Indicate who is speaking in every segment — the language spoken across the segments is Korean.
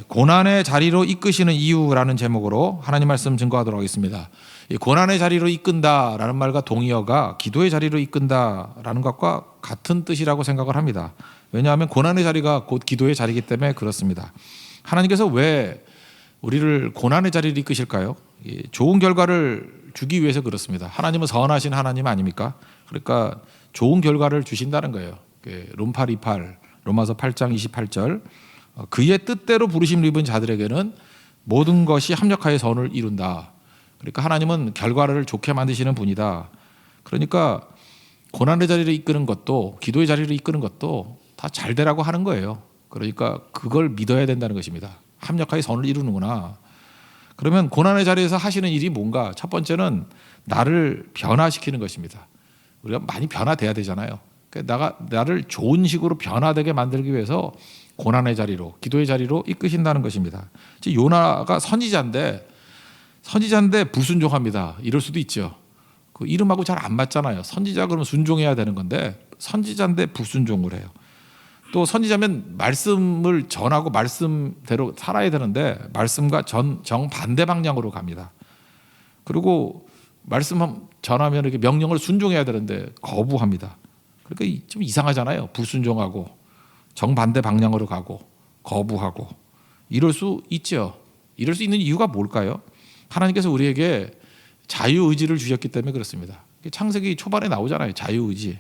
Speaker 1: 고난의 자리로 이끄시는 이유라는 제목으로 하나님 말씀 증거하도록 하겠습니다. 이 고난의 자리로 이끈다라는 말과 동의어가 기도의 자리로 이끈다라는 것과 같은 뜻이라고 생각을 합니다. 왜냐하면 고난의 자리가 곧 기도의 자리이기 때문에 그렇습니다. 하나님께서 왜 우리를 고난의 자리로 이끄실까요? 좋은 결과를 주기 위해서 그렇습니다. 하나님은 선하신 하나님 아닙니까? 그러니까 좋은 결과를 주신다는 거예요. 롬팔 28, 로마서 8장 28절 그의 뜻대로 부르심을 입은 자들에게는 모든 것이 합력하여 선을 이룬다. 그러니까 하나님은 결과를 좋게 만드시는 분이다. 그러니까 고난의 자리를 이끄는 것도 기도의 자리를 이끄는 것도 다 잘 되라고 하는 거예요. 그러니까 그걸 믿어야 된다는 것입니다. 합력하여 선을 이루는구나. 그러면 고난의 자리에서 하시는 일이 뭔가? 첫 번째는 나를 변화시키는 것입니다. 우리가 많이 변화돼야 되잖아요. 그러니까 나를 좋은 식으로 변화되게 만들기 위해서 고난의 자리로 기도의 자리로 이끄신다는 것입니다. 요나가 선지자인데 불순종합니다. 이럴 수도 있죠. 그 이름하고 잘 안 맞잖아요. 선지자 그러면 순종해야 되는 건데 선지자인데 불순종을 해요. 또 선지자면 말씀을 전하고 말씀대로 살아야 되는데 말씀과 정반대 방향으로 갑니다. 그리고 말씀 전하면 이렇게 명령을 순종해야 되는데 거부합니다. 그러니까 좀 이상하잖아요. 불순종하고 정반대 방향으로 가고 거부하고 이럴 수 있죠. 이럴 수 있는 이유가 뭘까요? 하나님께서 우리에게 자유의지를 주셨기 때문에 그렇습니다. 창세기 초반에 나오잖아요. 자유의지.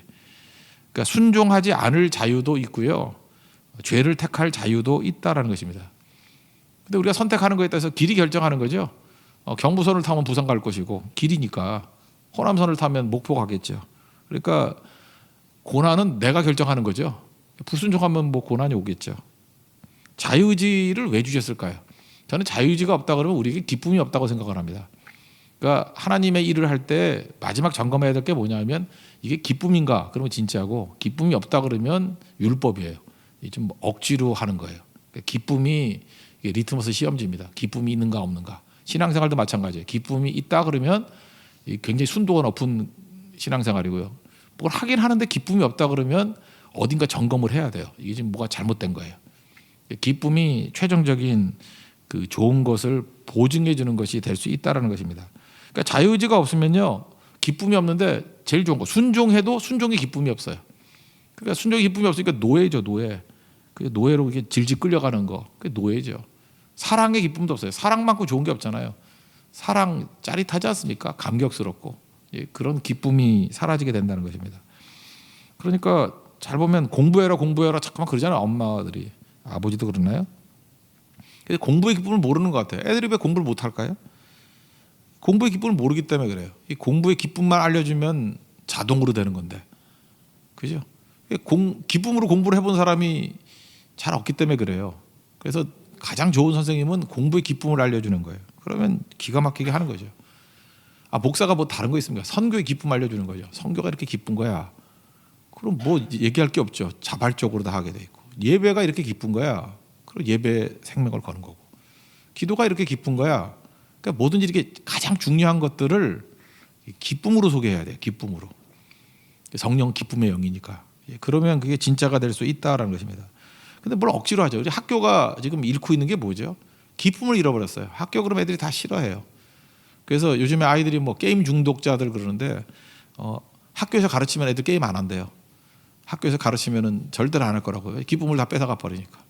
Speaker 1: 그러니까 순종하지 않을 자유도 있고요. 죄를 택할 자유도 있다라는 것입니다. 근데 우리가 선택하는 거에 따라서 길이 결정하는 거죠. 경부선을 타면 부산 갈 것이고 길이니까 호남선을 타면 목포 가겠죠. 그러니까 고난은 내가 결정하는 거죠. 불순종하면 뭐 고난이 오겠죠. 자유의지를 왜 주셨을까요? 저는 자유의지가 없다 그러면 우리에게 기쁨이 없다고 생각을 합니다. 그러니까 하나님의 일을 할 때 마지막 점검해야 될 게 뭐냐면 이게 기쁨인가? 그러면 진짜고 기쁨이 없다 그러면 율법이에요. 좀 억지로 하는 거예요. 그러니까 기쁨이 리트머스 시험지입니다. 기쁨이 있는가 없는가. 신앙생활도 마찬가지예요. 기쁨이 있다 그러면 굉장히 순도가 높은 신앙생활이고요. 뭘 하긴 하는데 기쁨이 없다 그러면 어딘가 점검을 해야 돼요. 이게 지금 뭐가 잘못된 거예요. 기쁨이 최종적인 그 좋은 것을 보증해 주는 것이 될 수 있다는 것입니다. 그러니까 자유의지가 없으면요. 기쁨이 없는데 제일 좋은 거 순종해도 순종의 기쁨이 없어요. 그러니까 순종의 기쁨이 없으니까 노예죠. 노예. 그 노예로 이렇게 질질 끌려가는 거. 그게 노예죠. 사랑의 기쁨도 없어요. 사랑만큼 좋은 게 없잖아요. 사랑 짜릿하지 않습니까? 감격스럽고 그런 기쁨이 사라지게 된다는 것입니다. 그러니까 잘 보면 공부해라 잠깐만 그러잖아요. 엄마들이. 아버지도 그러나요? 근데 공부의 기쁨을 모르는 것 같아요. 애들이 왜 공부를 못 할까요? 공부의 기쁨을 모르기 때문에 그래요. 이 공부의 기쁨만 알려주면 자동으로 되는 건데, 그죠? 기쁨으로 공부를 해본 사람이 잘 없기 때문에 그래요. 그래서 가장 좋은 선생님은 공부의 기쁨을 알려주는 거예요. 그러면 기가 막히게 하는 거죠. 목사가 뭐 다른 거 있습니까? 선교의 기쁨 알려주는 거죠. 선교가 이렇게 기쁜 거야. 그럼 뭐 얘기할 게 없죠. 자발적으로 다 하게 돼 있고. 예배가 이렇게 기쁜 거야. 그럼 예배 생명을 거는 거고. 기도가 이렇게 기쁜 거야. 그러니까 뭐든지 이렇게 가장 중요한 것들을 기쁨으로 소개해야 돼요. 기쁨으로. 성령 기쁨의 영이니까. 그러면 그게 진짜가 될 수 있다라는 것입니다. 근데 뭘 억지로 하죠. 우리 학교가 지금 잃고 있는 게 뭐죠? 기쁨을 잃어버렸어요. 학교 그러면 애들이 다 싫어해요. 그래서 요즘에 아이들이 뭐 게임 중독자들 그러는데 학교에서 가르치면 애들 게임 안 한대요. 학교에서 가르치면은 절대로 안 할 거라고요. 기쁨을 다 뺏어가 버리니까.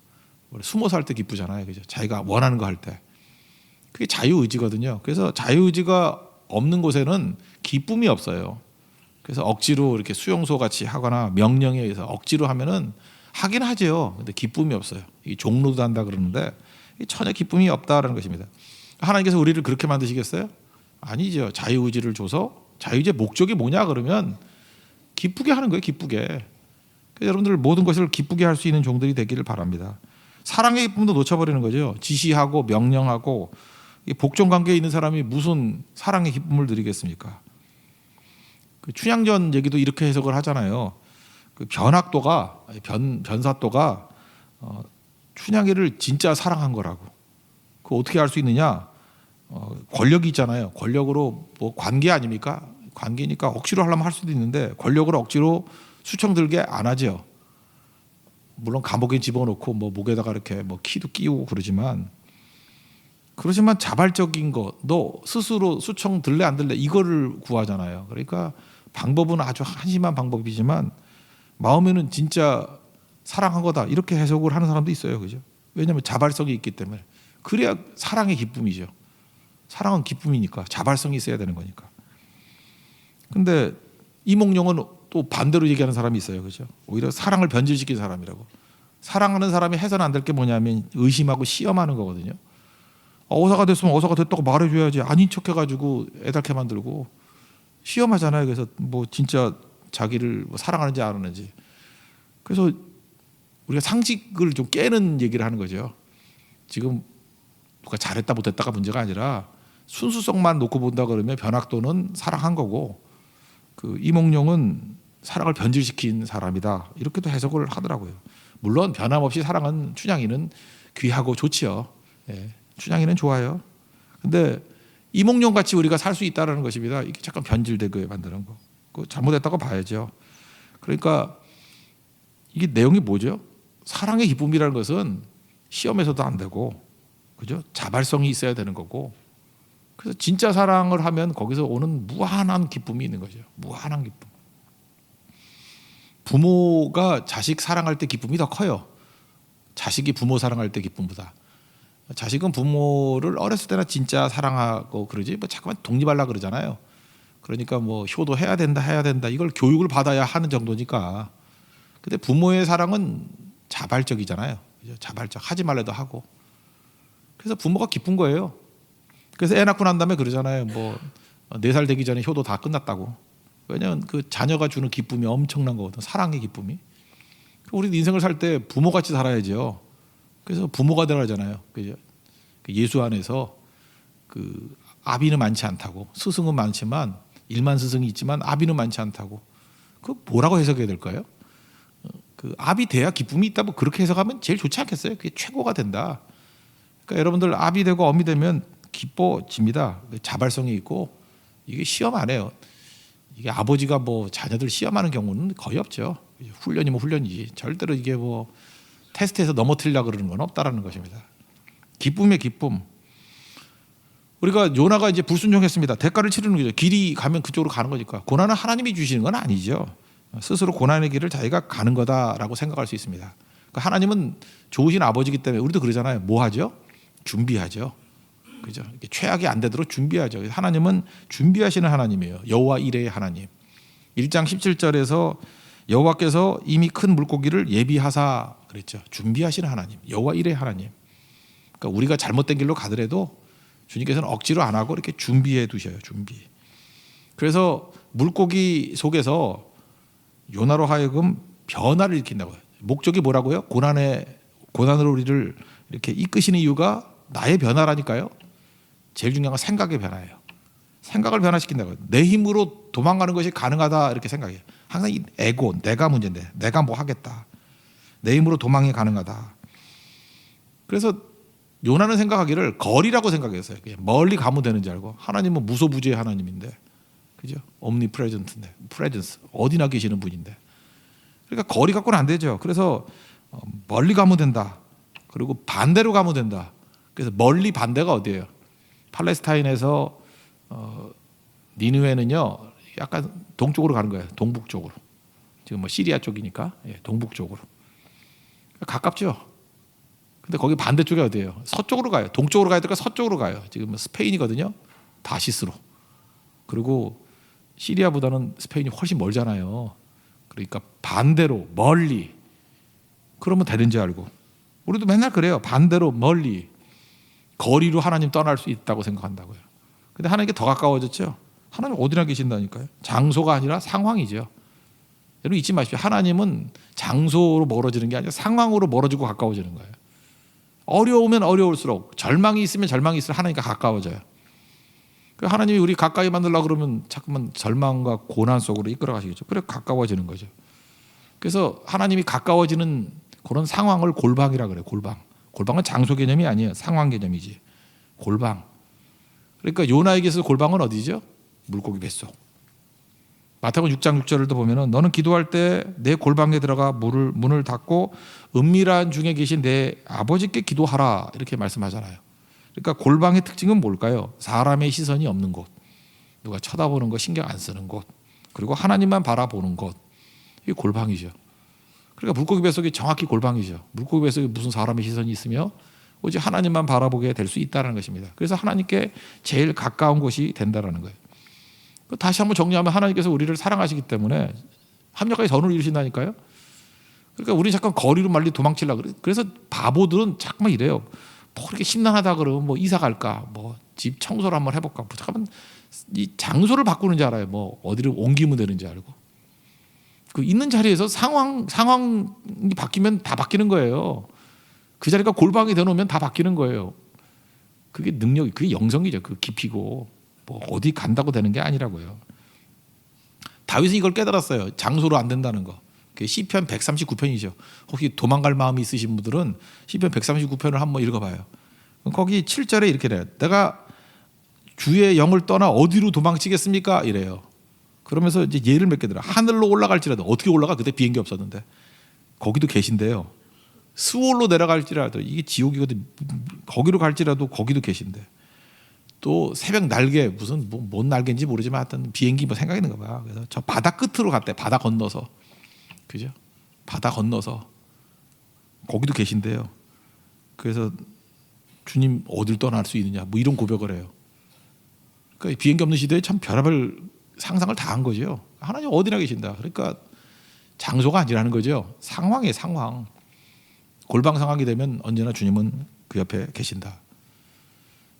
Speaker 1: 숨어서 할 때 기쁘잖아요. 그죠? 자기가 원하는 거 할 때. 그게 자유의지거든요. 그래서 자유의지가 없는 곳에는 기쁨이 없어요. 그래서 억지로 이렇게 수용소 같이 하거나 명령에 의해서 억지로 하면은 하긴 하죠. 근데 기쁨이 없어요. 이 종로도 한다 그러는데 전혀 기쁨이 없다라는 것입니다. 하나님께서 우리를 그렇게 만드시겠어요? 아니죠. 자유의지를 줘서 자유의지의 목적이 뭐냐 그러면 기쁘게 하는 거예요. 기쁘게. 그래서 여러분들 모든 것을 기쁘게 할 수 있는 종들이 되기를 바랍니다. 사랑의 기쁨도 놓쳐버리는 거죠. 지시하고 명령하고 복종 관계에 있는 사람이 무슨 사랑의 기쁨을 누리겠습니까? 그 춘향전 얘기도 이렇게 해석을 하잖아요. 그 변학도가 변사도가 춘향이를 진짜 사랑한 거라고. 그거 어떻게 알 수 있느냐? 권력이 있잖아요. 권력으로 뭐 관계 아닙니까? 관계니까 억지로 하려면 할 수도 있는데 권력으로 억지로 수청 들게 안 하죠. 물론 감옥에 집어넣고 뭐 목에다가 이렇게 뭐 키도 끼우고 그러지만 자발적인 거, 너 스스로 수청 들래 안 들래 이거를 구하잖아요. 그러니까 방법은 아주 한심한 방법이지만 마음에는 진짜 사랑한 거다 이렇게 해석을 하는 사람도 있어요, 그죠? 왜냐하면 자발성이 있기 때문에. 그래야 사랑의 기쁨이죠. 사랑은 기쁨이니까 자발성이 있어야 되는 거니까. 근데 이몽룡은 또 반대로 얘기하는 사람이 있어요, 그죠? 오히려 사랑을 변질시킨 사람이라고. 사랑하는 사람이 해서는 안 될 게 뭐냐면 의심하고 시험하는 거거든요. 어사가 됐으면 어사가 됐다고 말해줘야지. 아닌 척해가지고 애달게 만들고 시험하잖아요. 그래서 뭐 진짜 자기를 뭐 사랑하는지 안 하는지. 그래서 우리가 상식을 좀 깨는 얘기를 하는 거죠. 지금 누가 잘했다 못했다가 문제가 아니라 순수성만 놓고 본다 그러면 변학도는 사랑한 거고 그 이몽룡은 사랑을 변질시킨 사람이다. 이렇게도 해석을 하더라고요. 물론 변함없이 사랑은 춘향이는 귀하고 좋지요. 예, 춘향이는 좋아요. 근데 이몽룡 같이 우리가 살 수 있다는 것입니다. 이게 잠깐 변질되게 만드는 거. 그 잘못했다고 봐야죠. 그러니까 이게 내용이 뭐죠? 사랑의 기쁨이라는 것은 시험에서도 안 되고, 그죠? 자발성이 있어야 되는 거고. 그래서 진짜 사랑을 하면 거기서 오는 무한한 기쁨이 있는 거죠. 무한한 기쁨. 부모가 자식 사랑할 때 기쁨이 더 커요. 자식이 부모 사랑할 때 기쁨보다. 자식은 부모를 어렸을 때나 진짜 사랑하고 그러지 뭐 자꾸만 독립하려고 그러잖아요. 그러니까 뭐 효도해야 된다 해야 된다 이걸 교육을 받아야 하는 정도니까. 근데 부모의 사랑은 자발적이잖아요. 자발적. 하지 말래도 하고. 그래서 부모가 기쁜 거예요. 그래서 애 낳고 난 다음에 그러잖아요. 뭐 4살 되기 전에 효도 다 끝났다고. 왜냐하면 그 자녀가 주는 기쁨이 엄청난 거거든. 사랑의 기쁨이. 우리 인생을 살 때 부모같이 살아야죠. 그래서 부모가 되라잖아요. 예수 안에서 그 아비는 많지 않다고. 스승은 많지만 1만 스승이 있지만 아비는 많지 않다고. 그 뭐라고 해석해야 될까요? 그 아비 돼야 기쁨이 있다 뭐 그렇게 해석하면 제일 좋지 않겠어요? 그게 최고가 된다. 그러니까 여러분들 아비 되고 어미 되면 기뻐집니다. 자발성이 있고 이게 시험 안 해요. 이게 아버지가 뭐 자녀들 시험하는 경우는 거의 없죠. 훈련이면 훈련이지. 절대로 이게 뭐 테스트에서 넘어뜨리려고 그러는 건 없다라는 것입니다. 기쁨의 기쁨. 우리가 요나가 이제 불순종했습니다. 대가를 치르는 거죠. 길이 가면 그쪽으로 가는 거니까. 고난은 하나님이 주시는 건 아니죠. 스스로 고난의 길을 자기가 가는 거다라고 생각할 수 있습니다. 그러니까 하나님은 좋으신 아버지이기 때문에 우리도 그러잖아요. 뭐 하죠? 준비하죠. 그죠? 최악이 안 되도록 준비하죠. 하나님은 준비하시는 하나님이에요. 여호와 이레의 하나님. 1장 17절에서 여호와께서 이미 큰 물고기를 예비하사 그랬죠. 준비하시는 하나님. 여호와 이레의 하나님. 그러니까 우리가 잘못된 길로 가더라도 주님께서는 억지로 안 하고 이렇게 준비해 두셔요. 준비. 그래서 물고기 속에서 요나로 하여금 변화를 일으킨다고요. 목적이 뭐라고요? 고난으로 우리를 이렇게 이끄시는 이유가 나의 변화라니까요. 제일 중요한 건 생각의 변화예요. 생각을 변화시킨다고요. 내 힘으로 도망가는 것이 가능하다 이렇게 생각해요. 항상 이 에고, 내가 문제인데 내가 뭐 하겠다. 내 힘으로 도망이 가능하다. 그래서 요나는 생각하기를 거리라고 생각했어요. 멀리 가면 되는 줄 알고. 하나님은 무소부지의 하나님인데, 그죠? omnipresent인데, presence 어디나 계시는 분인데. 그러니까 거리 갖고는 안 되죠. 그래서 멀리 가면 된다. 그리고 반대로 가면 된다. 그래서 멀리 반대가 어디예요? 팔레스타인에서 니느웨는요, 약간 동쪽으로 가는 거예요. 동북쪽으로. 지금 뭐 시리아 쪽이니까 동북쪽으로. 가깝죠. 근데 거기 반대쪽이 어디예요? 서쪽으로 가요. 동쪽으로 가야 될까? 서쪽으로 가요. 지금 스페인이거든요. 다시스로. 그리고 시리아보다는 스페인이 훨씬 멀잖아요. 그러니까 반대로 멀리. 그러면 되는지 알고. 우리도 맨날 그래요. 반대로 멀리. 거리로 하나님 떠날 수 있다고 생각한다고요. 근데 하나님께 더 가까워졌죠. 하나님 어디나 계신다니까요. 장소가 아니라 상황이죠. 여러분 잊지 마십시오. 하나님은 장소로 멀어지는 게 아니라 상황으로 멀어지고 가까워지는 거예요. 어려우면 어려울수록 절망이 있으면 절망이 있을수록 하나님과 가까워져요. 하나님이 우리 가까이 만들려고 그러면 자꾸만 절망과 고난 속으로 이끌어 가시겠죠. 그래 가까워지는 거죠. 그래서 하나님이 가까워지는 그런 상황을 골방이라 그래요. 골방. 골방은 장소 개념이 아니에요. 상황 개념이지. 골방. 그러니까 요나에게서 골방은 어디죠? 물고기 뱃속. 마태복음 6장 6절도 보면은 너는 기도할 때 내 골방에 들어가 문을 닫고 은밀한 중에 계신 내 아버지께 기도하라 이렇게 말씀하잖아요. 그러니까 골방의 특징은 뭘까요? 사람의 시선이 없는 곳, 누가 쳐다보는 거 신경 안 쓰는 곳, 그리고 하나님만 바라보는 곳. 이게 골방이죠. 그러니까 물고기 뱃속이 정확히 골방이죠. 물고기 뱃속에 무슨 사람의 시선이 있으며 오직 하나님만 바라보게 될 수 있다는 것입니다. 그래서 하나님께 제일 가까운 곳이 된다는 거예요. 다시 한번 정리하면 하나님께서 우리를 사랑하시기 때문에 합력하여 선을 이루신다니까요. 그러니까 우리 잠깐 거리로 말리 도망치려고 그래. 그래서 바보들은 자꾸만 이래요. 뭐 그렇게 심란하다 그러면 뭐 이사 갈까, 뭐 집 청소를 한번 해볼까. 뭐 잠깐만 이 장소를 바꾸는 줄 알아요. 뭐 어디를 옮기면 되는지 알고. 그 있는 자리에서 상황이 바뀌면 다 바뀌는 거예요. 그 자리가 골방이 되놓으면 다 바뀌는 거예요. 그게 능력이, 그게 영성이죠. 그 깊이고 뭐 어디 간다고 되는 게 아니라고요. 다윗은 이걸 깨달았어요. 장소로 안 된다는 거. 그게 시편 139편이죠. 혹시 도망갈 마음이 있으신 분들은 시편 139편을 한번 읽어봐요. 거기 7절에 이렇게 돼요. 내가 주의 영을 떠나 어디로 도망치겠습니까? 이래요. 그러면서 이제 예를 몇 개 들어. 하늘로 올라갈지라도, 어떻게 올라가? 그때 비행기 없었는데 거기도 계신데요. 스월로 내려갈지라도, 이게 지옥이거든. 거기로 갈지라도 거기도 계신데, 또 새벽 날개, 무슨 뭔 날개인지 모르지만 하여튼 비행기 뭐 생각이 있는가 봐. 그래서 저 바다 끝으로 갔대. 바다 건너서. 그죠? 바다 건너서 거기도 계신데요. 그래서 주님 어딜 떠날 수 있느냐, 뭐 이런 고백을 해요. 그러니까 비행기 없는 시대에 참 별의별 상상을 다 한 거죠. 하나님 어디나 계신다. 그러니까 장소가 아니라는 거죠. 상황이에요, 상황. 골방 상황이 되면 언제나 주님은 그 옆에 계신다.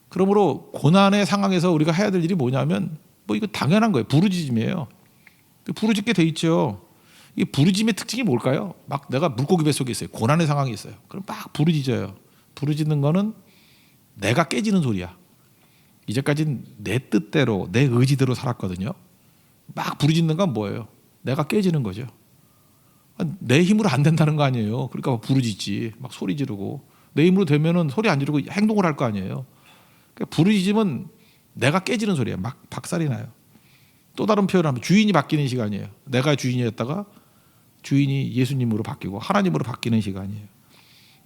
Speaker 1: 그러므로 고난의 상황에서 우리가 해야 될 일이 뭐냐면, 뭐 이거 당연한 거예요. 부르짖음이에요. 부르짖게 돼 있죠. 이 부르짖음의 특징이 뭘까요? 막 내가 물고기 뱃속에 있어요. 고난의 상황이 있어요. 그럼 막 부르짖어요. 부르짖는 거는 내가 깨지는 소리야. 이제까지는 내 뜻대로, 내 의지대로 살았거든요. 막 부르짖는 건 뭐예요? 내가 깨지는 거죠. 내 힘으로 안 된다는 거 아니에요. 그러니까 부르짖지, 막 소리 지르고. 내 힘으로 되면은 소리 안 지르고 행동을 할 거 아니에요. 그러니까 부르짖으면 내가 깨지는 소리예요. 막 박살이 나요. 또 다른 표현을 하면 주인이 바뀌는 시간이에요. 내가 주인이었다가 주인이 예수님으로 바뀌고 하나님으로 바뀌는 시간이에요.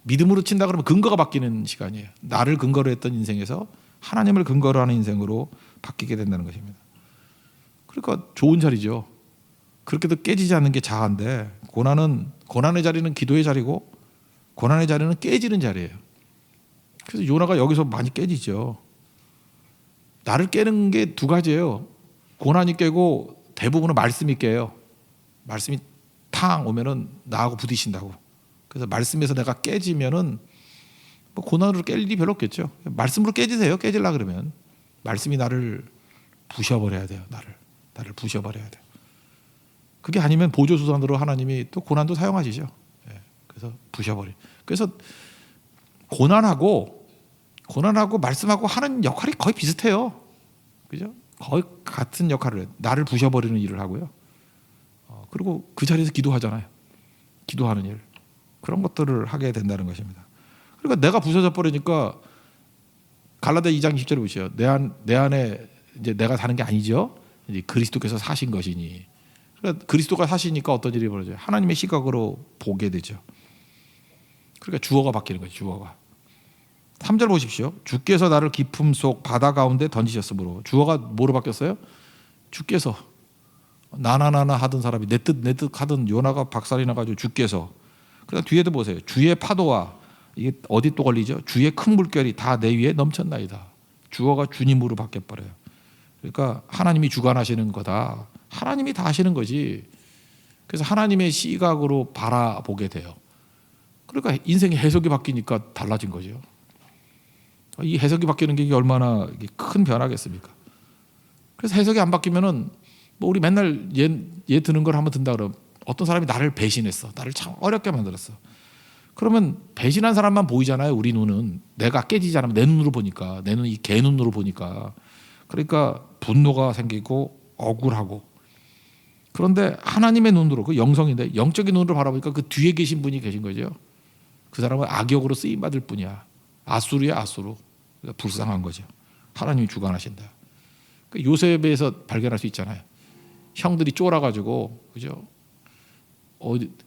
Speaker 1: 믿음으로 친다 그러면 근거가 바뀌는 시간이에요. 나를 근거로 했던 인생에서 하나님을 근거로 하는 인생으로 바뀌게 된다는 것입니다. 그러니까 좋은 자리죠. 그렇게도 깨지지 않는 게 자아인데, 고난의 자리는 기도의 자리고 고난의 자리는 깨지는 자리예요. 그래서 요나가 여기서 많이 깨지죠. 나를 깨는 게 두 가지예요. 고난이 깨고 대부분은 말씀이 깨요. 말씀이 탕 오면은 나하고 부딪힌다고. 그래서 말씀에서 내가 깨지면은 뭐 고난으로 깰 일이 별로 없겠죠. 말씀으로 깨지세요. 깨질라 그러면 말씀이 나를 부셔버려야 돼요. 나를 부셔버려야 돼요. 그게 아니면 보조수단으로 하나님이 또 고난도 사용하시죠. 예, 그래서 부셔버려. 그래서 고난하고 말씀하고 하는 역할이 거의 비슷해요. 그죠? 거의 같은 역할을 해요. 나를 부셔버리는 일을 하고요. 그리고 그 자리에서 기도하잖아요. 기도하는 일. 그런 것들을 하게 된다는 것입니다. 그러니까 내가 부서져 버리니까 갈라디아 2장 10절에 보시죠. 내 안에 이제 내가 사는 게 아니죠. 이제 그리스도께서 사신 것이니. 그러니까 그리스도가 사시니까 어떤 일이 벌어져요? 하나님의 시각으로 보게 되죠. 그러니까 주어가 바뀌는 거죠. 주어가. 3절 보십시오. 주께서 나를 깊음 속 바다 가운데 던지셨으므로. 주어가 뭐로 바뀌었어요? 주께서. 나나나나 하던 사람이 내 뜻 하던 요나가 박살이 나가지고 주께서. 그다음 뒤에도 보세요. 주의 파도와, 이게 어디 또 걸리죠? 주의 큰 물결이 다 내 위에 넘쳤나이다. 주어가 주님으로 바뀌어버려요. 그러니까 하나님이 주관하시는 거다. 하나님이 다 하시는 거지. 그래서 하나님의 시각으로 바라보게 돼요. 그러니까 인생의 해석이 바뀌니까 달라진 거죠. 이 해석이 바뀌는 게 얼마나 큰 변화겠습니까? 그래서 해석이 안 바뀌면은 뭐 우리 맨날 얘 드는 걸 한번 든다 그러면 어떤 사람이 나를 배신했어. 나를 참 어렵게 만들었어. 그러면 배신한 사람만 보이잖아요. 우리 눈은. 내가 깨지지 않으면 내 눈으로 보니까. 내 눈이 개 눈으로 보니까. 그러니까 분노가 생기고 억울하고. 그런데 하나님의 눈으로, 그 영성인데 영적인 눈으로 바라보니까 그 뒤에 계신 분이 계신 거죠. 그 사람은 악역으로 쓰임받을 뿐이야. 아수르야 아수르. 그러니까 불쌍한 거죠. 하나님이 주관하신다. 그러니까 요셉에서 발견할 수 있잖아요. 형들이 쫄아가지고 그죠?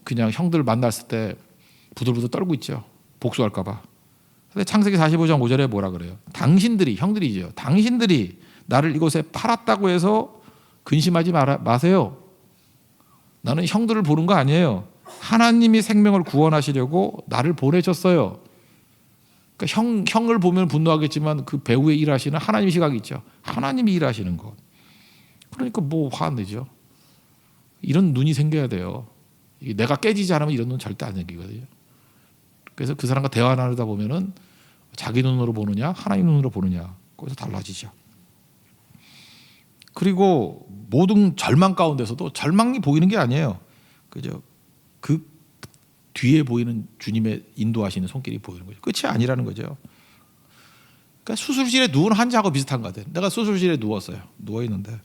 Speaker 1: 그냥 형들 만났을 때 부들부들 떨고 있죠. 복수할까봐. 근데 창세기 45장 5절에 뭐라 그래요? 당신들이 형들이죠. 당신들이 나를 이곳에 팔았다고 해서 근심하지 마세요. 나는 형들을 보는 거 아니에요. 하나님이 생명을 구원하시려고 나를 보내셨어요. 그러니까 형을 보면 분노하겠지만 그 배후에 일하시는 하나님의 시각이 있죠. 하나님이 일하시는 것. 그러니까 뭐 화 안 내죠. 이런 눈이 생겨야 돼요. 내가 깨지지 않으면 이런 눈 절대 안 생기거든요. 그래서 그 사람과 대화 나누다 보면은 자기 눈으로 보느냐 하나님 눈으로 보느냐 거기서 달라지죠. 그리고 모든 절망 가운데서도 절망이 보이는 게 아니에요. 그죠? 그 뒤에 보이는 주님의 인도하시는 손길이 보이는 거죠. 끝이 아니라는 거죠. 그러니까 수술실에 누운 환자하고 비슷한 거 같아요. 내가 수술실에 누웠어요. 누워 있는데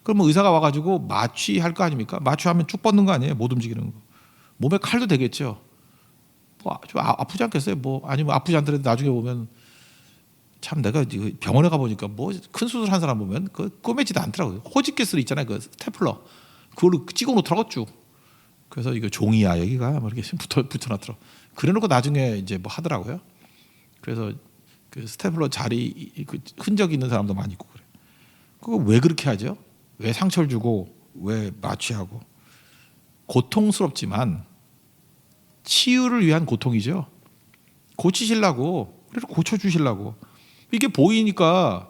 Speaker 1: 그러면 의사가 와가지고 마취할 거 아닙니까? 마취하면 쭉 뻗는 거 아니에요? 못 움직이는 거. 몸에 칼도 되겠죠. 뭐 좀 아프지 않겠어요? 뭐 아니면 아프지 않더라도 나중에 보면 참 내가 병원에 가 보니까 뭐 큰 수술 한 사람 보면 그 꼬매지도 않더라고요. 호직개슬 있잖아요. 그 스테플러 그걸로 찍어 놓더라고 쭉. 그래서 이거 종이야 여기가 뭐 이렇게 붙여놨더라고. 그래놓고 나중에 이제 뭐 하더라고요. 그래서 그 스테플러 자리 그 흔적 있는 사람도 많이 있고 그래. 그거 왜 그렇게 하죠? 왜 상처를 주고 왜 마취하고? 고통스럽지만 치유를 위한 고통이죠. 고치시려고 그래서 고쳐주시려고. 이게 보이니까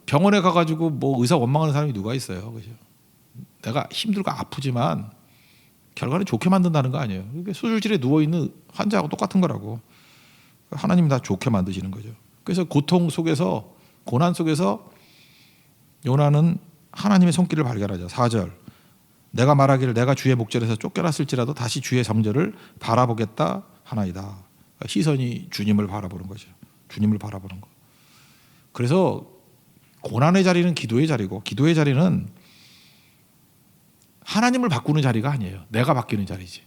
Speaker 1: 병원에 가가지고 뭐 의사 원망하는 사람이 누가 있어요, 그죠? 내가 힘들고 아프지만 결과는 좋게 만든다는 거 아니에요. 이게 수술실에 누워 있는 환자하고 똑같은 거라고. 하나님 다 좋게 만드시는 거죠. 그래서 고통 속에서 고난 속에서 요나는 하나님의 손길을 발견하죠. 4절. 내가 말하기를 내가 주의 목전에서 쫓겨났을지라도 다시 주의 성전을 바라보겠다 하나이다. 그러니까 시선이 주님을 바라보는 거죠. 주님을 바라보는 거. 그래서 고난의 자리는 기도의 자리고 기도의 자리는 하나님을 바꾸는 자리가 아니에요. 내가 바뀌는 자리지.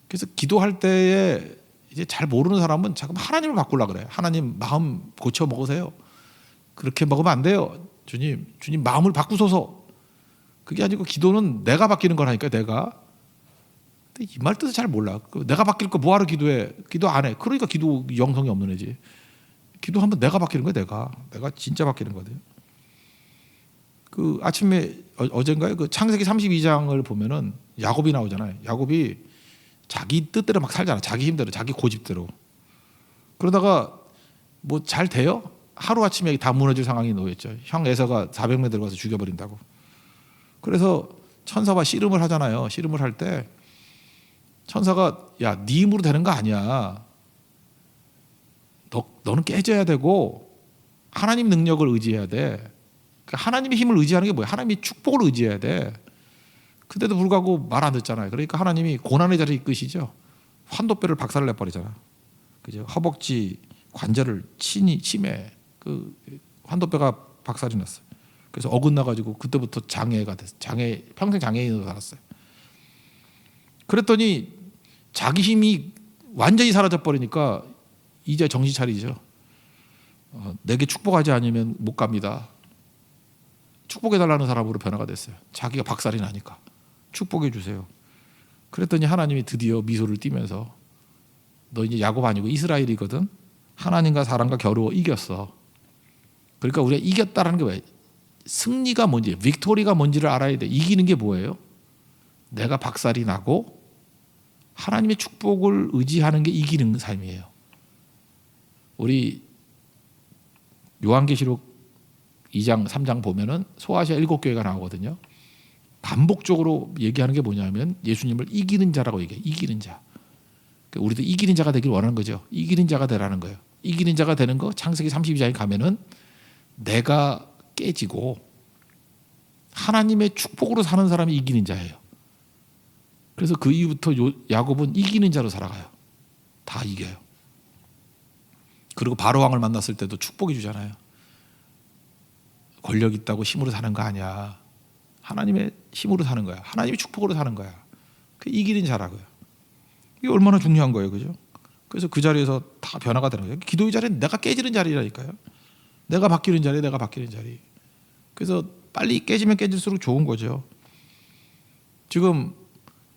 Speaker 1: 그래서 기도할 때에 이제 잘 모르는 사람은 자꾸 하나님을 바꾸려고 그래요. 하나님 마음 고쳐 먹으세요. 그렇게 먹으면 안 돼요. 주님 마음을 바꾸소서. 그게 아니고 기도는 내가 바뀌는 거라니까 내가. 근데 이 말 뜻을 잘 몰라. 내가 바뀔 거 뭐하러 기도해? 기도 안 해. 그러니까 기도 영성이 없는 애지. 기도하면 내가 바뀌는 거야. 내가 진짜 바뀌는 거거든요. 그 아침에 어젠가요? 그 창세기 32장을 보면은 야곱이 나오잖아요. 야곱이 자기 뜻대로 막 살잖아. 자기 힘대로, 자기 고집대로. 그러다가 뭐 잘 돼요? 하루 아침에 다 무너질 상황이 놓였죠. 형 에서가 400명 들어가서 죽여버린다고. 그래서 천사와 씨름을 하잖아요. 씨름을 할 때 천사가 야, 네 힘으로 되는 거 아니야. 너는 깨져야 되고 하나님 능력을 의지해야 돼. 그러니까 하나님의 힘을 의지하는 게 뭐야? 하나님의 축복을 의지해야 돼. 근데도 불구하고 말 안 듣잖아요. 그러니까 하나님이 고난의 자리에 이끄시죠. 환도뼈를 박살을 내버리잖아. 그죠? 허벅지 관절을 치매 그 환도뼈가 박살이 났어요. 그래서 어긋나가지고 그때부터 장애가 됐어요. 평생 장애인으로 살았어요. 그랬더니 자기 힘이 완전히 사라져 버리니까 이제 정신 차리죠. 내게 축복하지 않으면 못 갑니다. 축복해달라는 사람으로 변화가 됐어요. 자기가 박살이 나니까 축복해 주세요. 그랬더니 하나님이 드디어 미소를 띠면서 너 이제 야곱 아니고 이스라엘이거든. 하나님과 사람과 겨루어 이겼어. 그러니까 우리가 이겼다라는 게 뭐예요? 승리가 뭔지, 빅토리가 뭔지를 알아야 돼. 이기는 게 뭐예요? 내가 박살이 나고 하나님의 축복을 의지하는 게 이기는 삶이에요. 우리 요한계시록 2장 3장 보면은 소아시아 7교회가 나오거든요. 반복적으로 얘기하는 게 뭐냐면 예수님을 이기는 자라고 얘기해요. 이기는 자. 우리도 이기는 자가 되길 원하는 거죠. 이기는 자가 되라는 거예요. 이기는 자가 되는 거 창세기 32장에 가면은 내가 깨지고 하나님의 축복으로 사는 사람이 이기는 자예요. 그래서 그 이후부터 야곱은 이기는 자로 살아가요. 다 이겨요. 그리고 바로왕을 만났을 때도 축복해 주잖아요. 권력 있다고 힘으로 사는 거 아니야. 하나님의 힘으로 사는 거야. 하나님의 축복으로 사는 거야. 그 이기는 자라고요. 이게 얼마나 중요한 거예요, 그죠? 그래서 그 자리에서 다 변화가 되는 거예요. 기도의 자리는 내가 깨지는 자리라니까요. 내가 바뀌는 자리, 내가 바뀌는 자리. 그래서 빨리 깨지면 깨질수록 좋은 거죠. 지금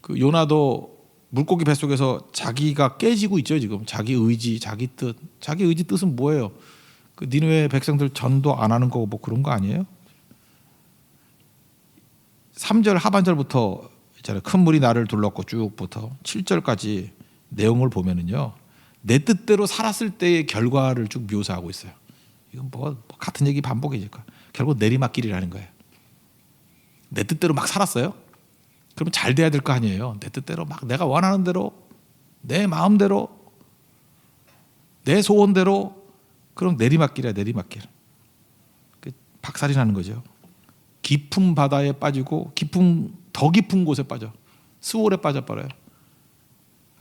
Speaker 1: 그 요나도 물고기 뱃속에서 자기가 깨지고 있죠. 지금 자기 의지, 자기 뜻. 자기 의지 뜻은 뭐예요? 그 니느웨 백성들 전도 안 하는 거고 뭐 그런 거 아니에요? 3절 하반절부터 있잖아요. 큰 물이 나를 둘렀고 쭉부터 7절까지 내용을 보면은요. 내 뜻대로 살았을 때의 결과를 쭉 묘사하고 있어요. 이건 뭐 같은 얘기 반복이니까 결국 내리막길이라는 거예요. 내 뜻대로 막 살았어요. 그러면 잘 돼야 될 거 아니에요. 내 뜻대로 막 내가 원하는 대로 내 마음대로 내 소원대로 그럼 내리막길이야. 내리막길. 박살이 나는 거죠. 깊은 바다에 빠지고 더 깊은 곳에 빠져 수월에 빠져버려요.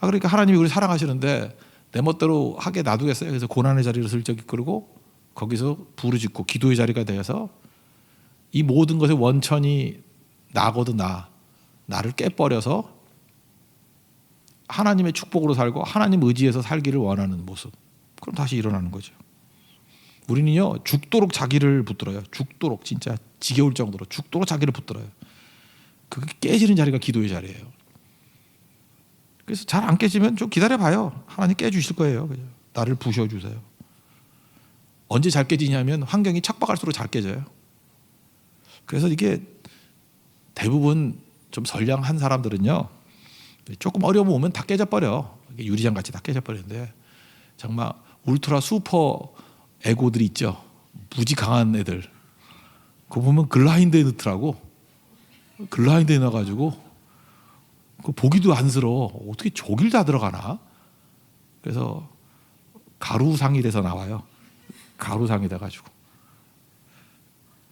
Speaker 1: 그러니까 하나님이 우리 사랑하시는데 내 멋대로 하게 놔두겠어요. 그래서 고난의 자리를 슬쩍 이끌고 거기서 부르짖고 기도의 자리가 되어서 이 모든 것의 원천이 나거든 나를 깨버려서 하나님의 축복으로 살고 하나님 의지에서 살기를 원하는 모습. 그럼 다시 일어나는 거죠. 우리는요 죽도록 자기를 붙들어요. 죽도록 진짜 지겨울 정도로 죽도록 자기를 붙들어요. 그게 깨지는 자리가 기도의 자리예요. 그래서 잘 안 깨지면 좀 기다려봐요. 하나님 깨주실 거예요. 그냥 나를 부셔주세요. 언제 잘 깨지냐면 환경이 척박할수록 잘 깨져요. 그래서 이게 대부분 좀 선량한 사람들은요 조금 어려움 오면 다 깨져버려. 유리장 같이 다 깨져버리는데 정말 울트라 슈퍼 에고들이 있죠. 무지 강한 애들. 그거 보면 글라인드에 넣더라고. 글라인드에 넣어가지고 그 보기도 안쓰러워. 어떻게 저길 다 들어가나? 그래서 가루상이 돼서 나와요. 가루상이 돼가지고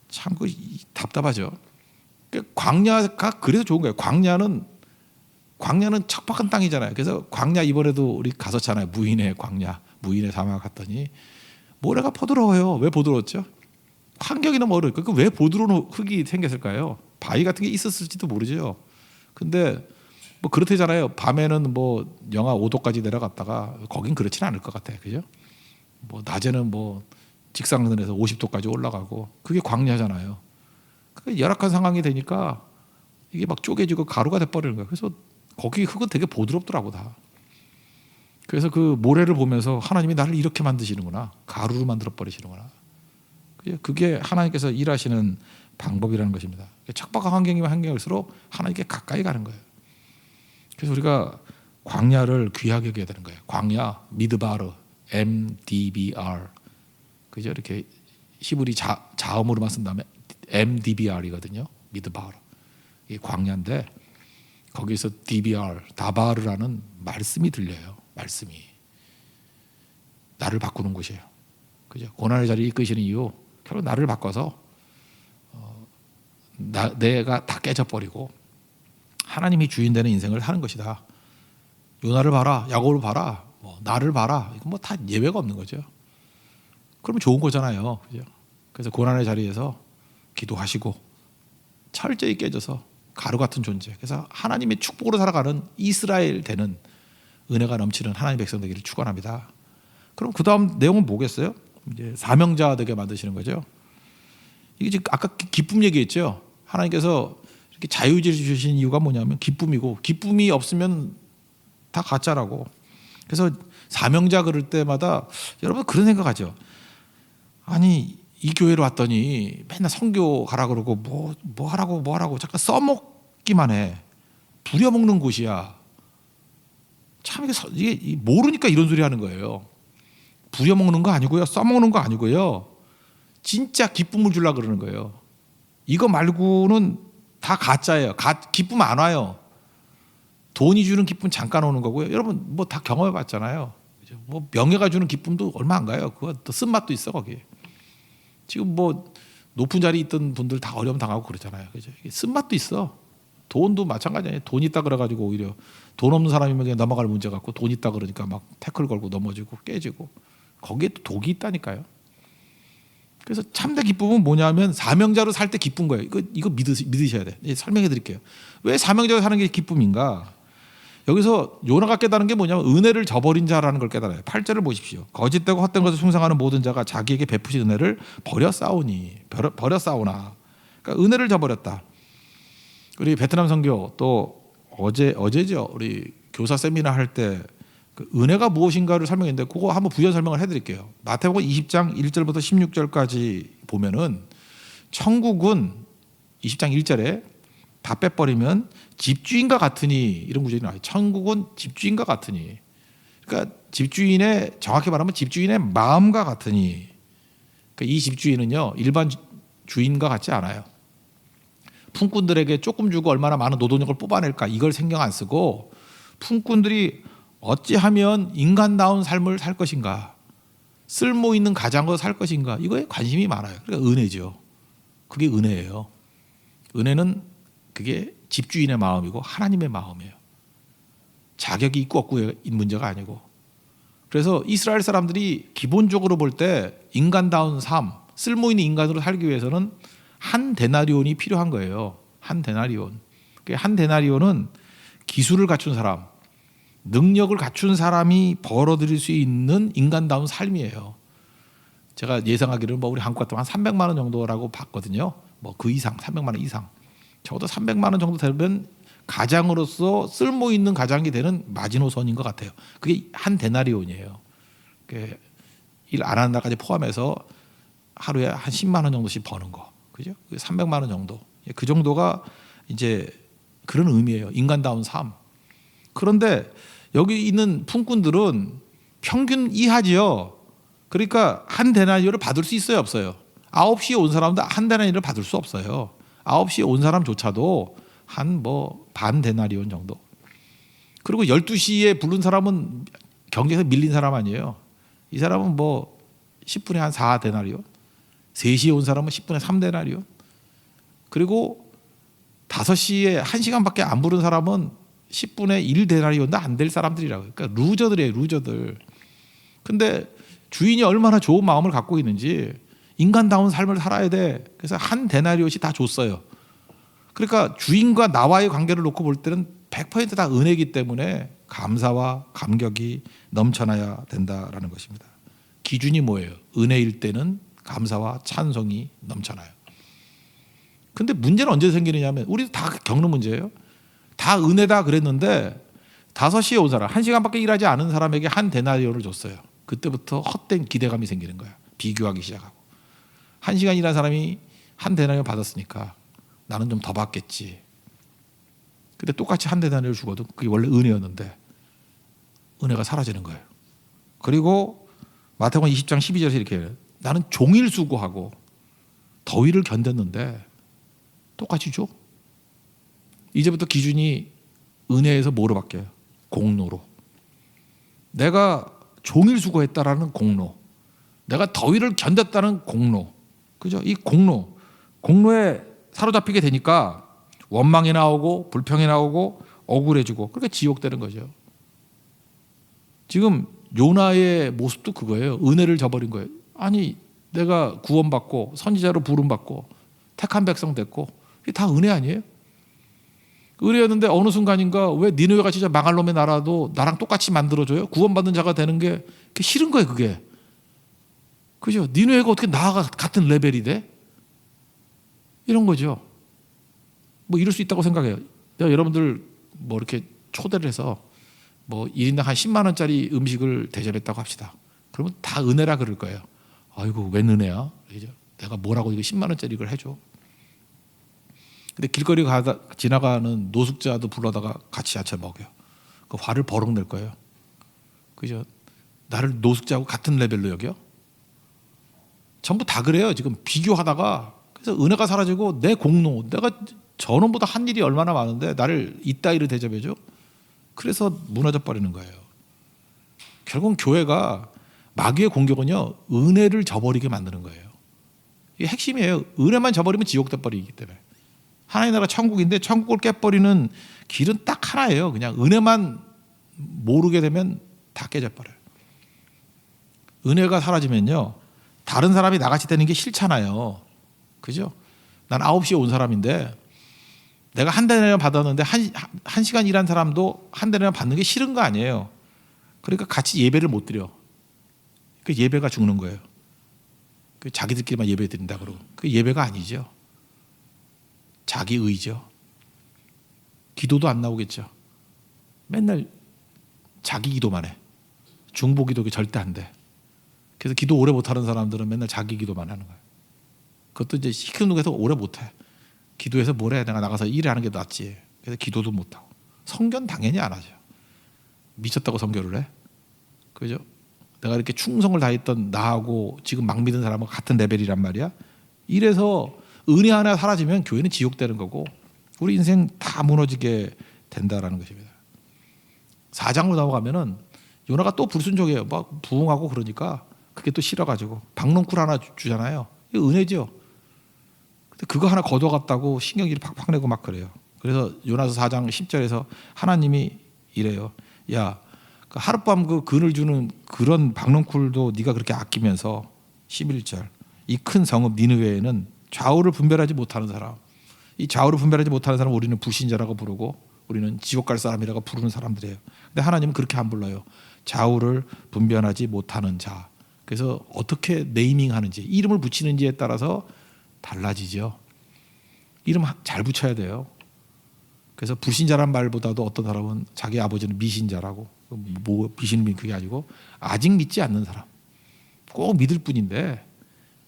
Speaker 1: 참 그 답답하죠. 광야가 그래서 좋은 거예요. 광야는 척박한 땅이잖아요. 그래서 광야 이번에도 우리 갔었잖아요. 무인의 광야, 무인의 사막 갔더니 모래가 포도로워요. 왜 포도로웠죠? 환경이 너무 어려우니까. 왜 포도로운 흙이 생겼을까요? 바위 같은 게 있었을지도 모르죠. 근데 뭐 그렇대잖아요. 밤에는 뭐 영하 5도까지 내려갔다가 거긴 그렇지는 않을 것 같아요. 그죠? 뭐 낮에는 뭐 직상선에서 50도까지 올라가고 그게 광야잖아요. 그 열악한 상황이 되니까 이게 막 쪼개지고 가루가 돼버리는 거예요. 그래서 거기 흙은 되게 보드럽더라고 다. 그래서 그 모래를 보면서 하나님이 나를 이렇게 만드시는구나. 가루로 만들어 버리시는구나. 그게 하나님께서 일하시는 방법이라는 것입니다. 척박한 환경이면 환경일수록 하나님께 가까이 가는 거예요. 그래서 우리가 광야를 귀하게 여겨야 되는 거예요. 광야, 미드바르, MDBR. 그죠? 이렇게 히브리 자음으로만 쓴 다음에 MDBR이거든요. 미드바르. 이게 광야인데 거기서 DBR, 다바르라는 말씀이 들려요. 말씀이. 나를 바꾸는 곳이에요. 그죠? 고난의 자리에 이끄시는 이유 결국 나를 바꿔서 내가 다 깨져버리고 하나님이 주인 되는 인생을 사는 것이다. 요나를 봐라, 야곱을 봐라, 뭐 나를 봐라. 이건 뭐 다 예외가 없는 거죠. 그러면 좋은 거잖아요. 그죠? 그래서 고난의 자리에서 기도하시고 철저히 깨져서 가루 같은 존재. 그래서 하나님의 축복으로 살아가는 이스라엘 되는 은혜가 넘치는 하나님 백성 되기를 축원합니다. 그럼 그 다음 내용은 뭐겠어요? 이제 사명자 되게 만드시는 거죠. 이게 지금 아까 기쁨 얘기했죠. 하나님께서 이렇게 자유의지를 주신 이유가 뭐냐면 기쁨이고 기쁨이 없으면 다 가짜라고. 그래서 사명자 그럴 때마다 여러분 그런 생각하죠. 아니 이 교회로 왔더니 맨날 선교 가라 그러고 뭐 하라고 잠깐 써먹기만 해. 부려먹는 곳이야. 참 이게 모르니까 이런 소리 하는 거예요. 부려먹는 거 아니고요. 써먹는 거 아니고요. 진짜 기쁨을 주려고 그러는 거예요. 이거 말고는 다 가짜예요. 기쁨 안 와요. 돈이 주는 기쁨 잠깐 오는 거고요. 여러분 뭐 다 경험해 봤잖아요. 뭐 명예가 주는 기쁨도 얼마 안 가요. 그거 또 쓴맛도 있어 거기. 지금 뭐 높은 자리에 있던 분들 다 어려움 당하고 그러잖아요. 그죠? 쓴맛도 있어. 돈도 마찬가지예요. 돈 있다 그래가지고 오히려 돈 없는 사람이면 그냥 넘어갈 문제 같고 돈 있다 그러니까 막 태클 걸고 넘어지고 깨지고 거기에 또 독이 있다니까요. 그래서 참된 기쁨은 뭐냐면 사명자로 살 때 기쁜 거예요. 이거 믿으셔야 돼. 설명해 드릴게요. 왜 사명자로 사는 게 기쁨인가? 여기서 요나가 깨달은 게 뭐냐면 은혜를 저버린 자라는 걸 깨달아요. 8절을 보십시오. 거짓되고 헛된 것을 숭상하는 모든 자가 자기에게 베푸신 은혜를 버려 싸우나. 그러니까 은혜를 저버렸다. 우리 베트남 선교 또 어제죠. 우리 교사 세미나 할 때 그 은혜가 무엇인가를 설명했는데 그거 한번 부연 설명을 해드릴게요. 마태복음 20장 1절부터 16절까지 보면은 천국은 20장 1절에 다 빼버리면 집주인과 같으니 이런 구절이 나와요. 천국은 집주인과 같으니. 그러니까 집주인의 정확히 말하면 집주인의 마음과 같으니. 그러니까 이 집주인은요 일반 주인과 같지 않아요. 품꾼들에게 조금 주고 얼마나 많은 노동력을 뽑아낼까 이걸 신경 안 쓰고 품꾼들이 어찌하면 인간다운 삶을 살 것인가, 쓸모 있는 가장으로 살 것인가 이거에 관심이 많아요. 그러니까 은혜죠. 그게 은혜예요. 은혜는 그게 집주인의 마음이고 하나님의 마음이에요. 자격이 있고 없고의 문제가 아니고. 그래서 이스라엘 사람들이 기본적으로 볼 때 인간다운 삶, 쓸모 있는 인간으로 살기 위해서는 한 데나리온이 필요한 거예요. 한 데나리온. 한 데나리온은 기술을 갖춘 사람, 능력을 갖춘 사람이 벌어들일 수 있는 인간다운 삶이에요. 제가 예상하기로는 우리 한국 같으면 한 300만 원 정도라고 봤거든요. 그 이상, 300만 원 이상. 적어도 300만 원 정도 되면 가장으로서 쓸모 있는 가장이 되는 마지노선인 것 같아요. 그게 한 데나리온이에요. 일 안 하는 날까지 포함해서 하루에 한 10만 원 정도씩 버는 거. 그죠? 300만 원 정도. 그 정도가 이제 그런 의미예요. 인간다운 삶. 그런데 여기 있는 품꾼들은 평균 이하지요. 그러니까 한 데나리온을 받을 수 있어요, 없어요? 9시에 온 사람도 한 데나리온을 받을 수 없어요. 9시에 온 사람조차도 한 반 데나리온 정도. 그리고 12시에 부른 사람은 경제에서 밀린 사람 아니에요. 이 사람은 10분에 한 4데나리온. 3시에 온 사람은 10분에 3데나리온. 그리고 5시에 1시간밖에 안 부른 사람은 10분에 1데나리온도 안 될 사람들이라고요. 그러니까 루저들이에요, 루저들. 근데 주인이 얼마나 좋은 마음을 갖고 있는지 인간다운 삶을 살아야 돼. 그래서 한 데나리온이 다 줬어요. 그러니까 주인과 나와의 관계를 놓고 볼 때는 100%다 은혜이기 때문에 감사와 감격이 넘쳐나야 된다라는 것입니다. 기준이 뭐예요? 은혜일 때는 감사와 찬송이 넘쳐나요. 근데 문제는 언제 생기느냐면 우리도 다 겪는 문제예요. 다 은혜다 그랬는데 5시에 온 사람, 1시간밖에 일하지 않은 사람에게 한 데나리온을 줬어요. 그때부터 헛된 기대감이 생기는 거야. 비교하기 시작하고. 1시간 일한 사람이 한 데나리온 받았으니까 나는 좀 더 받겠지. 근데 똑같이 한 데나리온을 주거든. 그게 원래 은혜였는데 은혜가 사라지는 거예요. 그리고 마태복음 20장 12절에서 이렇게 해요. 나는 종일 수고하고 더위를 견뎠는데 똑같이 줘. 이제부터 기준이 은혜에서 뭐로 바뀌어요? 공로로. 내가 종일 수고했다라는 공로, 내가 더위를 견뎠다는 공로, 그죠? 이 공로에 사로잡히게 되니까 원망이 나오고 불평이 나오고 억울해지고 그렇게 지옥되는 거죠. 지금 요나의 모습도 그거예요. 은혜를 저버린 거예요. 아니 내가 구원받고 선지자로 부름받고 택한 백성 됐고 이게 다 은혜 아니에요? 은혜였는데 어느 순간인가 왜 니느웨가 진짜 망할 놈의 나라도 나랑 똑같이 만들어줘요? 구원받는 자가 되는 게 싫은 거예요, 그게. 그죠? 니느웨가 어떻게 나와 같은 레벨이 돼? 이런 거죠. 이럴 수 있다고 생각해요. 내가 여러분들 이렇게 초대를 해서 1인당 한 10만 원짜리 음식을 대접했다고 합시다. 그러면 다 은혜라 그럴 거예요. 아이고, 웬 은혜야? 그죠? 내가 뭐라고 이거 10만 원짜리 이걸 해줘? 근데 길거리 지나가는 노숙자도 불러다가 같이 야채 먹여요. 그 화를 버럭 낼 거예요. 그죠? 나를 노숙자하고 같은 레벨로 여겨? 전부 다 그래요. 지금 비교하다가 그래서 은혜가 사라지고 내 공로, 내가 저놈보다 한 일이 얼마나 많은데 나를 이따위로 대접해줘? 그래서 무너져 버리는 거예요. 결국은 교회가 마귀의 공격은요, 은혜를 저버리게 만드는 거예요. 이게 핵심이에요. 은혜만 저버리면 지옥돼 버리기 때문에. 하나님 나라 천국인데 천국을 깨버리는 길은 딱 하나예요. 그냥 은혜만 모르게 되면 다 깨져버려요. 은혜가 사라지면요, 다른 사람이 나같이 되는 게 싫잖아요. 그죠? 난 9시에 온 사람인데 내가 한 데나리온 받았는데 한 시간 일한 사람도 한 데나리온 받는 게 싫은 거 아니에요. 그러니까 같이 예배를 못 드려. 그 예배가 죽는 거예요. 그 자기들끼리만 예배 드린다 그러고 그 예배가 아니죠. 자기 의죠. 기도도 안 나오겠죠. 맨날 자기 기도만 해. 중보 기도 절대 안 돼. 그래서 기도 오래 못하는 사람들은 맨날 자기 기도만 하는 거예요. 그것도 이제 시키는 곳에서 오래 못해. 기도해서 뭘 해? 내가 나가서 일하는 게 낫지. 그래서 기도도 못하고. 성견 당연히 안 하죠. 미쳤다고 성교를 해? 그죠? 내가 이렇게 충성을 다했던 나하고 지금 막 믿은 사람은 같은 레벨이란 말이야. 이래서 은혜 하나 사라지면 교회는 지옥되는 거고 우리 인생 다 무너지게 된다라는 것입니다. 4장으로 넘어가면은 요나가 또 불순종해요. 막 부응하고 그러니까 그게 또 싫어가지고 박농쿨 하나 주잖아요. 이거 은혜죠. 근데 그거 하나 거둬갔다고 신경질이 팍팍 내고 막 그래요. 그래서 요나서 4장 10절에서 하나님이 이래요. 야, 그 하룻밤 그 근을 주는 그런 박농쿨도 네가 그렇게 아끼면서 11절 이 큰 성읍 니느웨에는 좌우를 분별하지 못하는 사람, 이 좌우를 분별하지 못하는 사람 우리는 불신자라고 부르고 우리는 지옥 갈 사람이라고 부르는 사람들이에요. 근데 하나님은 그렇게 안 불러요. 좌우를 분별하지 못하는 자. 그래서 어떻게 네이밍하는지 이름을 붙이는지에 따라서 달라지죠. 이름 잘 붙여야 돼요. 그래서 불신자란 말보다도 어떤 사람은 자기 아버지는 미신자라고 뭐 미신이 그게 아니고 아직 믿지 않는 사람 꼭 믿을 뿐인데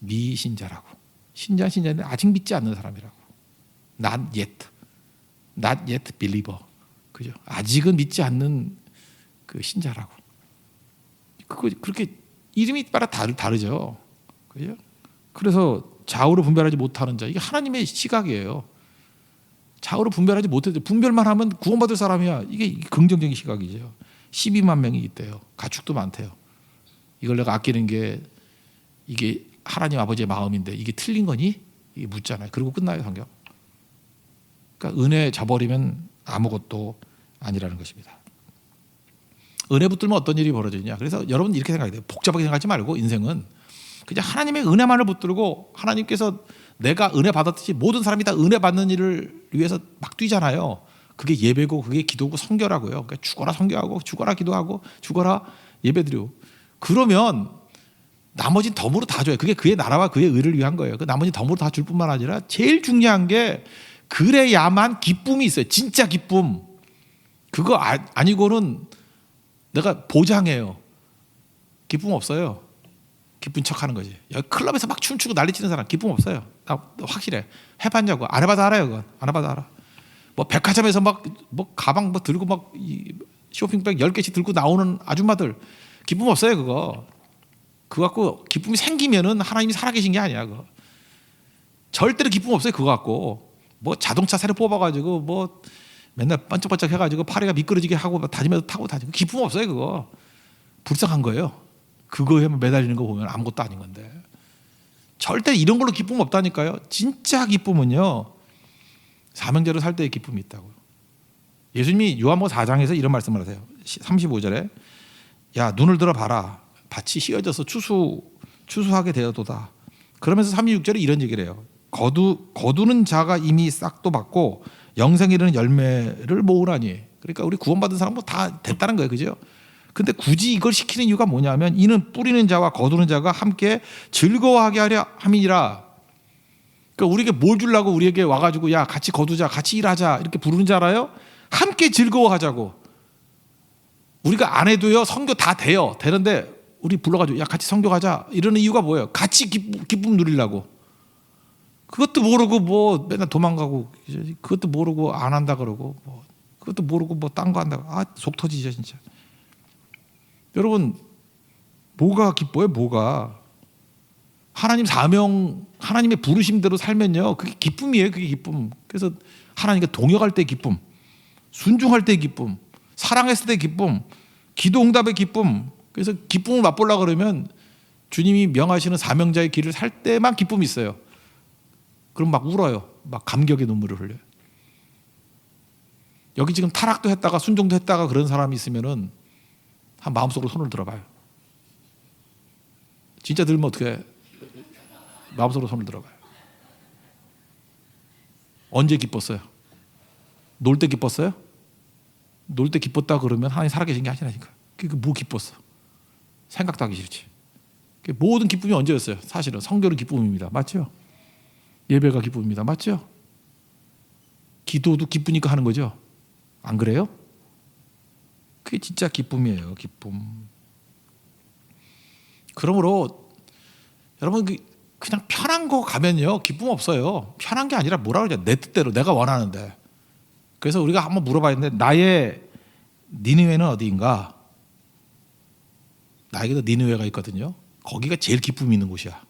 Speaker 1: 미신자라고 신자인데 아직 믿지 않는 사람이라고 not yet believer 그죠? 아직은 믿지 않는 그 신자라고 그거 그렇게 이름이 따라 다르죠. 그죠? 그래서 좌우를 분별하지 못하는 자 이게 하나님의 시각이에요. 좌우를 분별하지 못해도 분별만 하면 구원받을 사람이야. 이게 긍정적인 시각이죠. 12만 명이 있대요. 가축도 많대요. 이걸 내가 아끼는 게 이게 하나님 아버지의 마음인데 이게 틀린 거니? 이게 묻잖아요. 그리고 끝나요 성경. 그러니까 은혜 저버리면 아무것도 아니라는 것입니다. 은혜 붙들면 어떤 일이 벌어지냐. 그래서 여러분 이렇게 생각해야 돼요. 복잡하게 생각하지 말고 인생은 그냥 하나님의 은혜만을 붙들고 하나님께서 내가 은혜 받았듯이 모든 사람이 다 은혜 받는 일을 위해서 막 뛰잖아요. 그게 예배고 그게 기도고 성결하고요. 그러니까 죽어라 성결하고 죽어라 기도하고 죽어라 예배드리고 그러면 나머지는 덤으로 다 줘요. 그게 그의 나라와 그의 의를 위한 거예요. 그 나머지 덤으로 다 줄 뿐만 아니라 제일 중요한 게 그래야만 기쁨이 있어요. 진짜 기쁨. 그거 아니고는 내가 보장해요. 기쁨 없어요. 기쁜 척하는 거지. 여기 클럽에서 막 춤추고 난리치는 사람 기쁨 없어요. 나 확실해. 해봤냐고. 안 해봐도 알아요. 그건 안 해봐도 알아. 뭐 백화점에서 막 뭐 가방 뭐 들고 막 쇼핑백 10개씩 들고 나오는 아줌마들 기쁨 없어요. 그거 갖고 기쁨이 생기면은 하나님이 살아계신 게 아니야. 그거 절대로 기쁨 없어요. 그거 갖고 뭐 자동차 새로 뽑아가지고 뭐 맨날 반짝반짝 해가지고 파리가 미끄러지게 하고 다니면서 타고 다니고 기쁨 없어요. 그거 불쌍한 거예요. 그거에 매달리는 거 보면 아무것도 아닌 건데 절대 이런 걸로 기쁨 없다니까요. 진짜 기쁨은요 사명제로 살 때의 기쁨이 있다고요. 예수님이 요한복음 4장에서 이런 말씀을 하세요. 35절에 야 눈을 들어 봐라 밭이 휘어져서 추수하게 되어도다. 그러면서 36절에 이런 얘기를 해요. 거두는 자가 이미 싹도 받고 영생에 이르는 열매를 모으라니. 그러니까 우리 구원받은 사람은 다 됐다는 거예요. 그죠? 근데 굳이 이걸 시키는 이유가 뭐냐면 이는 뿌리는 자와 거두는 자가 함께 즐거워하게 하려 함이니라. 그러니까 우리에게 뭘 주려고 우리에게 와가지고 야 같이 거두자 같이 일하자 이렇게 부르는 줄 알아요? 함께 즐거워하자고. 우리가 안 해도요 선교 다 돼요. 되는데 우리 불러가지고 야 같이 선교하자 이러는 이유가 뭐예요? 같이 기쁨 누리려고. 그것도 모르고 뭐 맨날 도망가고 그것도 모르고 안 한다 그러고 뭐 그것도 모르고 뭐 딴 거 한다고 속 터지죠 진짜. 여러분 뭐가 기뻐요? 뭐가 하나님 사명 하나님의 부르심대로 살면요 그게 기쁨이에요. 그게 기쁨. 그래서 하나님과 동역할 때 기쁨, 순종할 때 기쁨, 사랑했을 때 기쁨, 기도 응답의 기쁨. 그래서 기쁨을 맛보려고 그러면 주님이 명하시는 사명자의 길을 살 때만 기쁨이 있어요. 그럼 막 울어요. 막 감격의 눈물을 흘려요. 여기 지금 타락도 했다가 순종도 했다가 그런 사람이 있으면은 한 마음속으로 손을 들어봐요. 진짜 들면 어떻게 마음속으로 손을 들어봐요. 언제 기뻤어요? 놀 때 기뻤어요? 놀 때 기뻤다 그러면 하나님 살아계신 게 아니라니까. 그게 뭐 기뻤어? 생각도 하기 싫지. 모든 기쁨이 언제였어요? 사실은 성결은 기쁨입니다. 맞죠? 예배가 기쁨입니다. 맞죠? 기도도 기쁘니까 하는 거죠. 안 그래요? 그게 진짜 기쁨이에요. 기쁨. 그러므로 여러분 그냥 편한 거 가면요 기쁨 없어요. 편한 게 아니라 뭐라 그러죠? 내 뜻대로 내가 원하는데. 그래서 우리가 한번 물어봐야 되는데 나의 니느웨는 어디인가? 나에게도 니느웨가 있거든요. 거기가 제일 기쁨이 있는 곳이야.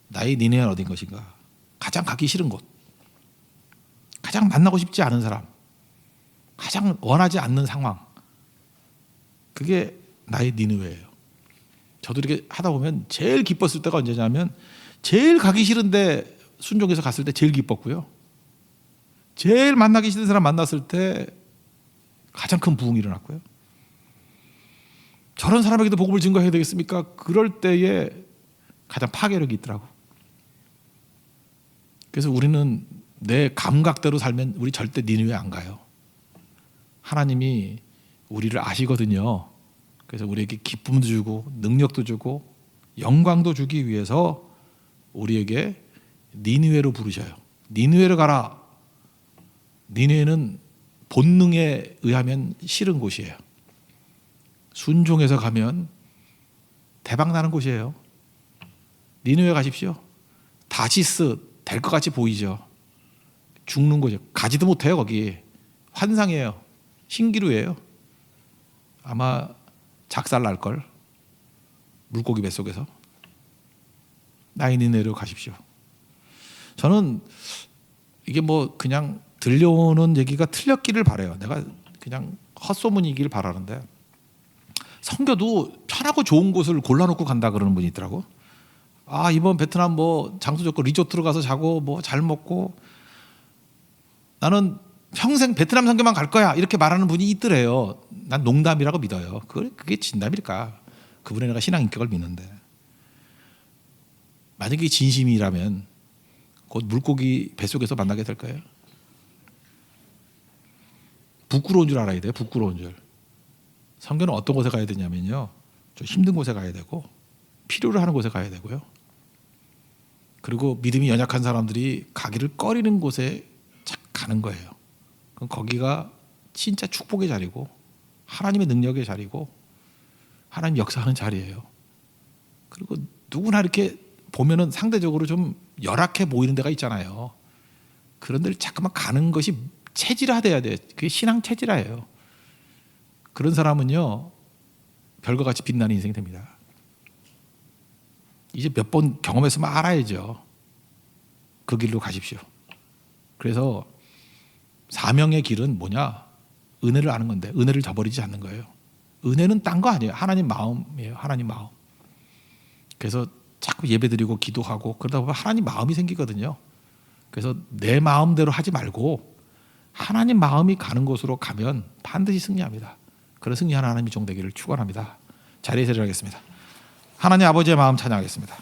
Speaker 1: 나의 니느웨는 어딘 것인가? 가장 가기 싫은 곳, 가장 만나고 싶지 않은 사람, 가장 원하지 않는 상황, 그게 나의 니느웨예요. 저도 이렇게 하다 보면 제일 기뻤을 때가 언제냐면 제일 가기 싫은데 순종해서 갔을 때 제일 기뻤고요. 제일 만나기 싫은 사람 만났을 때 가장 큰 부흥이 일어났고요. 저런 사람에게도 복음을 증거해야 되겠습니까? 그럴 때에 가장 파괴력이 있더라고. 그래서 우리는 내 감각대로 살면 우리 절대 니느웨 안 가요. 하나님이 우리를 아시거든요. 그래서 우리에게 기쁨도 주고 능력도 주고 영광도 주기 위해서 우리에게 니느웨로 부르셔요. 니느웨로 가라. 니느웨는 본능에 의하면 싫은 곳이에요. 순종해서 가면 대박 나는 곳이에요. 니느웨 가십시오. 다시스 될 것 같이 보이죠. 죽는 곳이에요. 가지도 못해요. 거기 환상이에요. 신기루예요. 아마 작살 날걸. 물고기 뱃속에서. 나의 니느웨로 가십시오. 저는 이게 뭐 그냥 들려오는 얘기가 틀렸기를 바라요. 내가 그냥 헛소문이길 바라는데 선교도 편하고 좋은 곳을 골라놓고 간다 그러는 분이 있더라고. 아 이번 베트남 뭐 장소 좋고 리조트로 가서 자고 뭐 잘 먹고 나는 평생 베트남 선교만 갈 거야 이렇게 말하는 분이 있더래요. 난 농담이라고 믿어요. 그게 진담일까? 그분의 내가 신앙 인격을 믿는데 만약에 진심이라면 곧 물고기 뱃속에서 만나게 될 거예요. 부끄러운 줄 알아야 돼요. 부끄러운 줄. 선교는 어떤 곳에 가야 되냐면요. 좀 힘든 곳에 가야 되고 필요로 하는 곳에 가야 되고요. 그리고 믿음이 연약한 사람들이 가기를 꺼리는 곳에 가는 거예요. 그럼 거기가 진짜 축복의 자리고 하나님의 능력의 자리고 하나님 역사하는 자리예요. 그리고 누구나 이렇게 보면은 상대적으로 좀 열악해 보이는 데가 있잖아요. 그런 데를 자꾸만 가는 것이 체질화돼야 돼요. 그게 신앙 체질화예요. 그런 사람은요 별과 같이 빛나는 인생이 됩니다. 이제 몇 번 경험했으면 알아야죠. 그 길로 가십시오. 그래서 사명의 길은 뭐냐? 은혜를 아는 건데 은혜를 저버리지 않는 거예요. 은혜는 딴 거 아니에요. 하나님 마음이에요. 하나님 마음. 그래서 자꾸 예배드리고 기도하고 그러다 보면 하나님 마음이 생기거든요. 그래서 내 마음대로 하지 말고 하나님 마음이 가는 곳으로 가면 반드시 승리합니다. 그런 승리하는 하나님의 종 되기를 축원합니다. 자리에서 일어나겠습니다. 하나님 아버지의 마음 찬양하겠습니다.